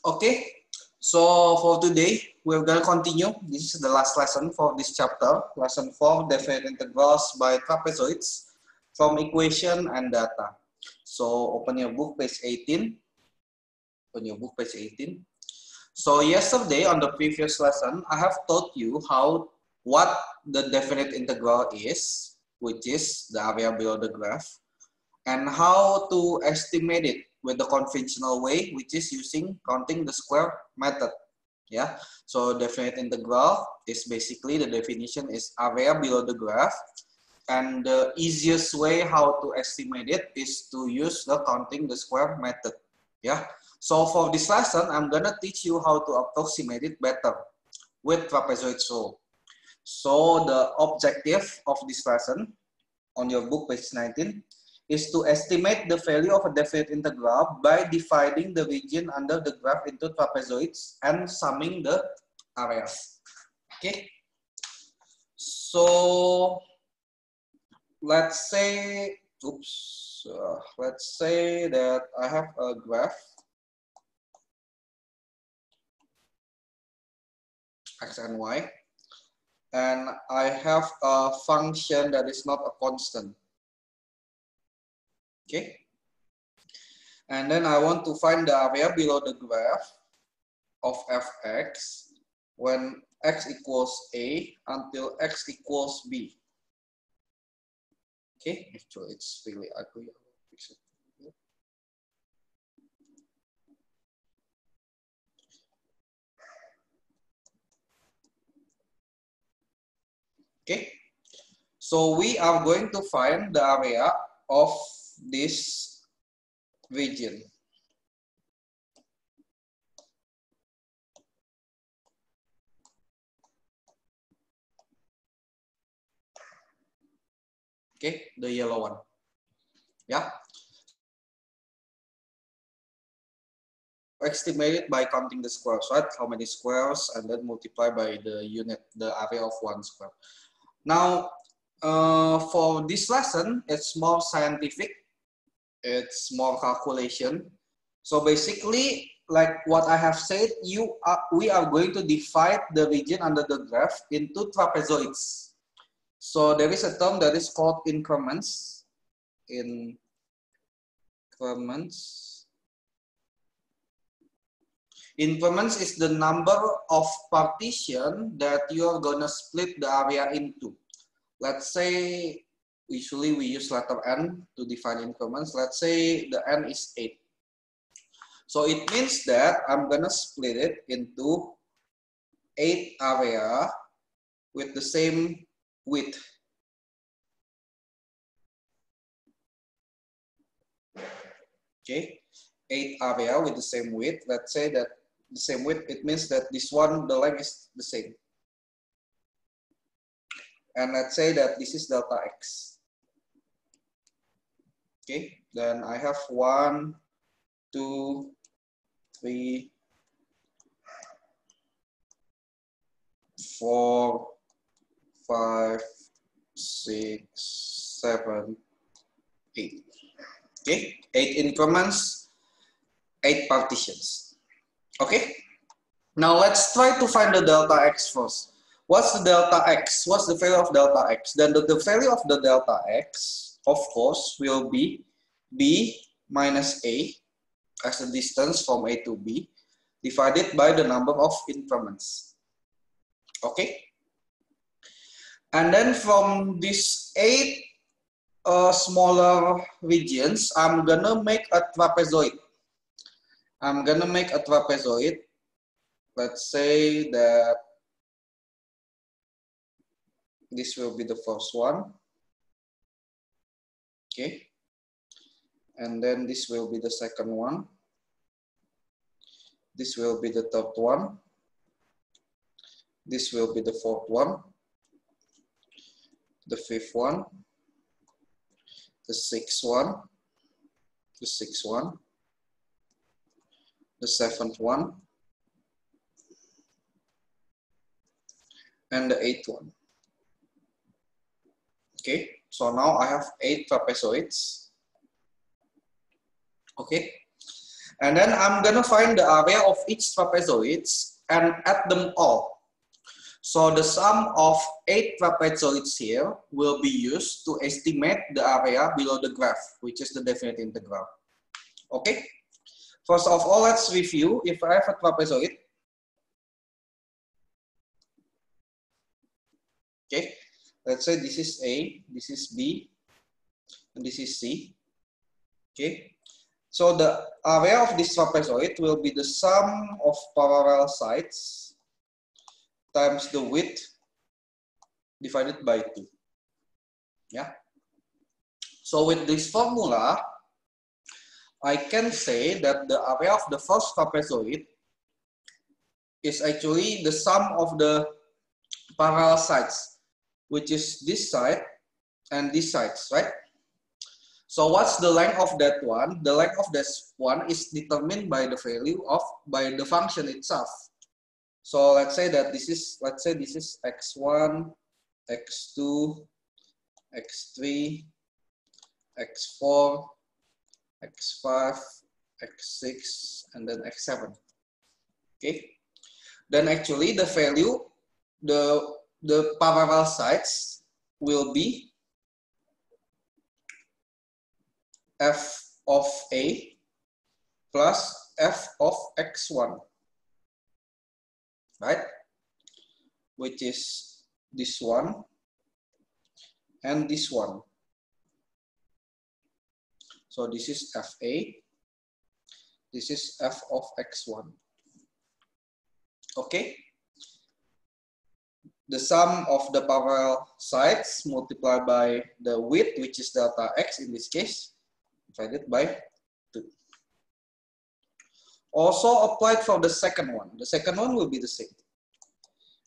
Okay, so for today, we're going to continue. This is the last lesson for this chapter, lesson 4, definite integrals by trapezoids from equation and data. So open your book, page 18. Open your book, page 18. So yesterday on the previous lesson, I have taught you what the definite integral is, which is the area below the graph, and how to estimate it with the conventional way, which is using counting the square method. Yeah, so definite integral is basically, the definition is area below the graph, and the easiest way how to estimate it is to use the counting the square method. Yeah, so for this lesson, I'm gonna teach you how to approximate it better with trapezoid rule. So the objective of this lesson on your book, page 19, is to estimate the value of a definite integral by dividing the region under the graph into trapezoids and summing the areas. Okay, so let's say, let's say that I have a graph x and y, and I have a function that is not a constant. Okay, and then I want to find the area below the graph of fx when x equals a until x equals b. Okay, actually it's really ugly. Okay, so we are going to find the area of this region. Okay, the yellow one. Yeah. Estimate it by counting the squares, right? How many squares, and then multiply by the unit, the area of one square. Now, for this lesson, it's more scientific. It's more calculation. So basically, like what I have said, we are going to divide the region under the graph into trapezoids. So there is a term that is called increments. Increments is the number of partition that you are gonna split the area into. Let's say, usually we use letter N to define increments. Let's say the N is 8. So it means that I'm gonna split it into 8 area with the same width. Okay, 8 area with the same width. Let's say that the same width, it means that this one, the length is the same. And let's say that this is delta x. Okay, then I have 1, 2, 3, 4, 5, 6, 7, 8. Okay, 8 increments, 8 partitions. Okay, now let's try to find the delta x first. What's the delta x? What's the value of delta x? Then the value of the delta x, of course, will be b minus a as the distance from a to b divided by the number of increments. Okay, and then from these 8 smaller regions, I'm gonna make a trapezoid. Let's say that this will be the first one. Okay, and then this will be the second one. This will be the third one. This will be the fourth one. The fifth one. The sixth one. The sixth one. The seventh one. And the eighth one. Okay, so now I have 8 trapezoids. Okay, And then I'm gonna find the area of each trapezoids and add them all. So the sum of 8 trapezoids here will be used to estimate the area below the graph, which is the definite integral. Okay? First of all, let's review. If I have a trapezoid, okay, let's say this is A, this is B, and this is C. Okay, so the area of this trapezoid will be the sum of parallel sides times the width divided by 2. Yeah. So with this formula, I can say that the area of the first trapezoid is actually the sum of the parallel sides, which is this side and this sides, right? So what's the length of that one? The length of this one is determined by the value of, by the function itself. So let's say that this is, x1, x2, x3, x4, x5, x6, and then x7. Okay. Then actually the value, the parallel sides will be f of A plus f of x1, right? Which is this one and this one. So this is FA, this is f of x1. Okay? The sum of the parallel sides multiplied by the width, which is delta x in this case, divided by 2. Also applied for the second one. The second one will be the same.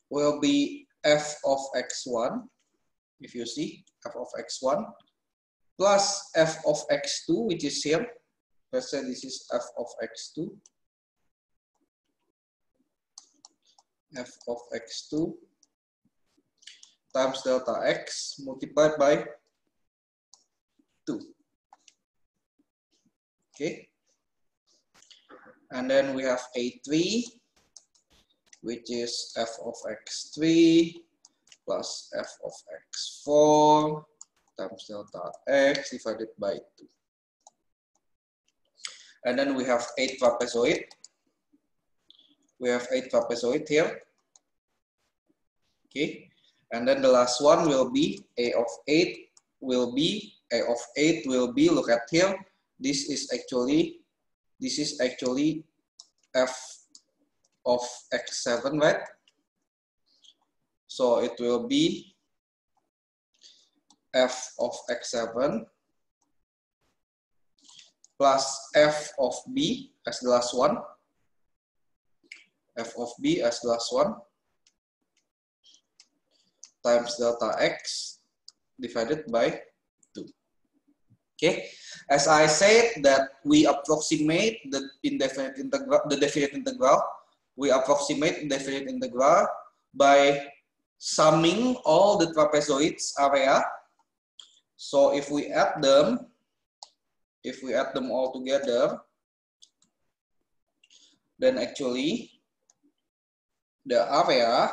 Will be f of x1, if you see, f of x1, plus f of x2, which is here. Let's say this is f of x2. F of x2 times delta x multiplied by 2. Okay. And then we have A3, which is f of x3 plus f of x4 times delta x divided by 2. And then we have 8 trapezoid. We have 8 trapezoid here. Okay. And then the last one will be A of 8 will be, look at here, this is actually f of x7, right? So it will be f of x7 plus f of b as the last one, f of b as the last one, times delta x divided by 2. Okay, as I said that we approximate the definite integral. We approximate the definite integral by summing all the trapezoids area. So if we add them all together, then actually the area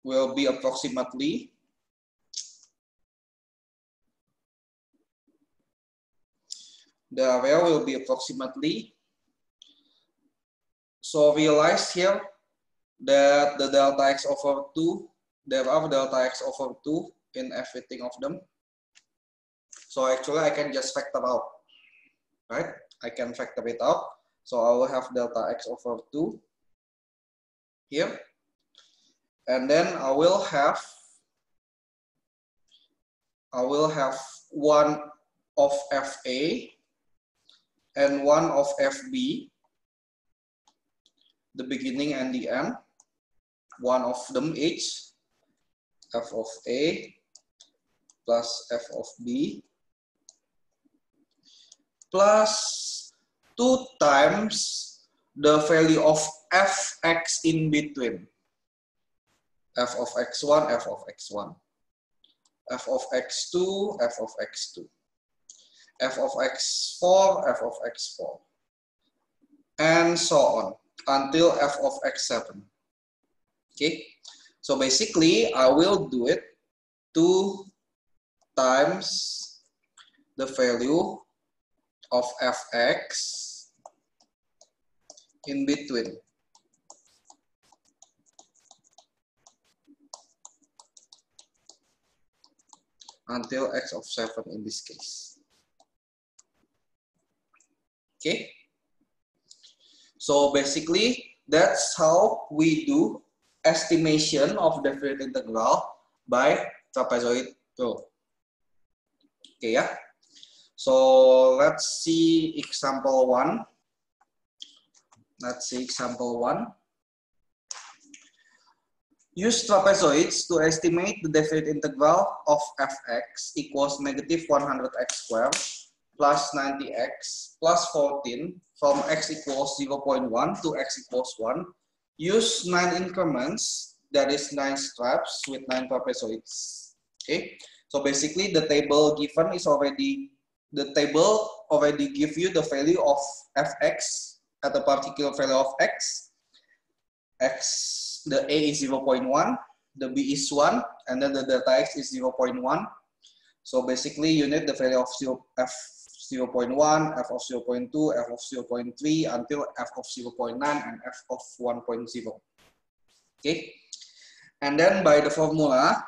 will be approximately so realize here that the delta x over 2, there are delta x over 2 in everything of them. So actually I can just factor out, right? I can factor it out. So I will have delta x over 2 here. And then I will have 1 of FA and 1 of FB, the beginning and the end, one of them each, f of A plus f of B, plus 2 times the value of fx in between. F of x1, f of x1. F of x2, f of x2. F of x4, f of x4. and so on until f of x7. Okay, so basically I will do it 2 times the value of fx in between until x of 7 in this case. Okay, so basically that's how we do estimation of definite integral by trapezoid rule. Okay, yeah. So let's see example 1. Let's see example 1. Use trapezoids to estimate the definite integral of fx equals negative 100x squared plus 90x plus 14 from x equals 0.1 to x equals 1. Use 9 increments, that is 9 straps with 9 trapezoids. Okay, so basically the table given is already, the table already give you the value of fx at a particular value of x. The A is 0.1, the B is 1, and then the delta x is 0.1. So basically you need the value of f 0.1, f of 0.2, f of 0.3 until f of 0.9 and f of 1.0. Okay, and then by the formula,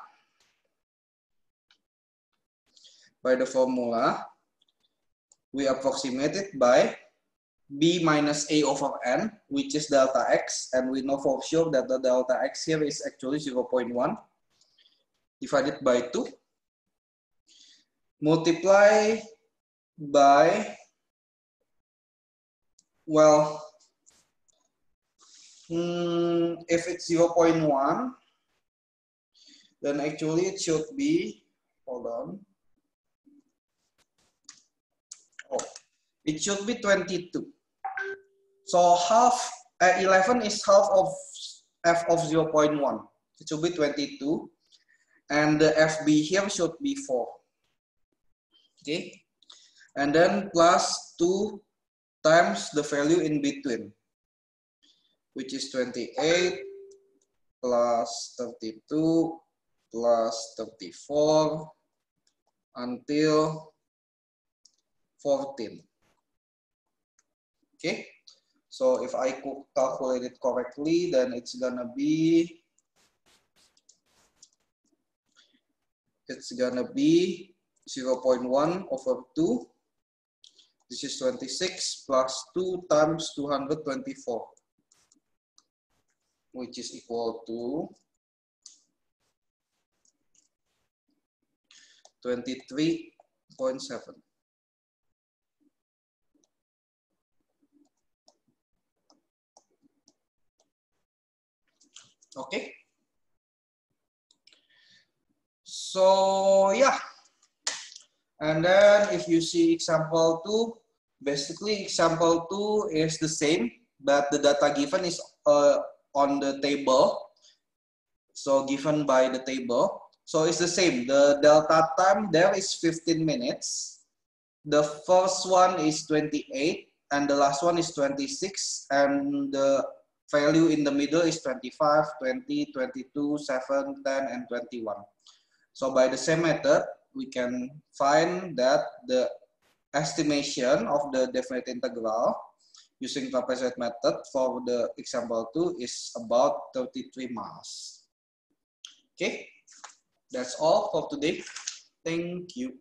we approximate it by b minus a over n, which is delta x, and we know for sure that the delta x here is actually 0.1 divided by 2, multiply by, well, if it's 0.1, then actually it should be, hold on, it should be 22. So 11 is half of f of 0.1. It should be 22. And the FB here should be 4. Okay. And then plus 2 times the value in between, which is 28 plus 32 plus 34 until 14. Okay. So if I calculate it correctly, then it's gonna be 0.1 over 2. This is 26 plus 2 times 224, which is equal to 23.7. Okay. So yeah. And then if you see example 2, basically example 2 is the same, but the data given is on the table. So given by the table. So it's the same. The delta time there is 15 minutes. The first one is 28 and the last one is 26, and the value in the middle is 25, 20, 22, 7, 10, and 21. So by the same method, we can find that the estimation of the definite integral using trapezoid method for the example 2 is about 33 miles. Okay, that's all for today. Thank you.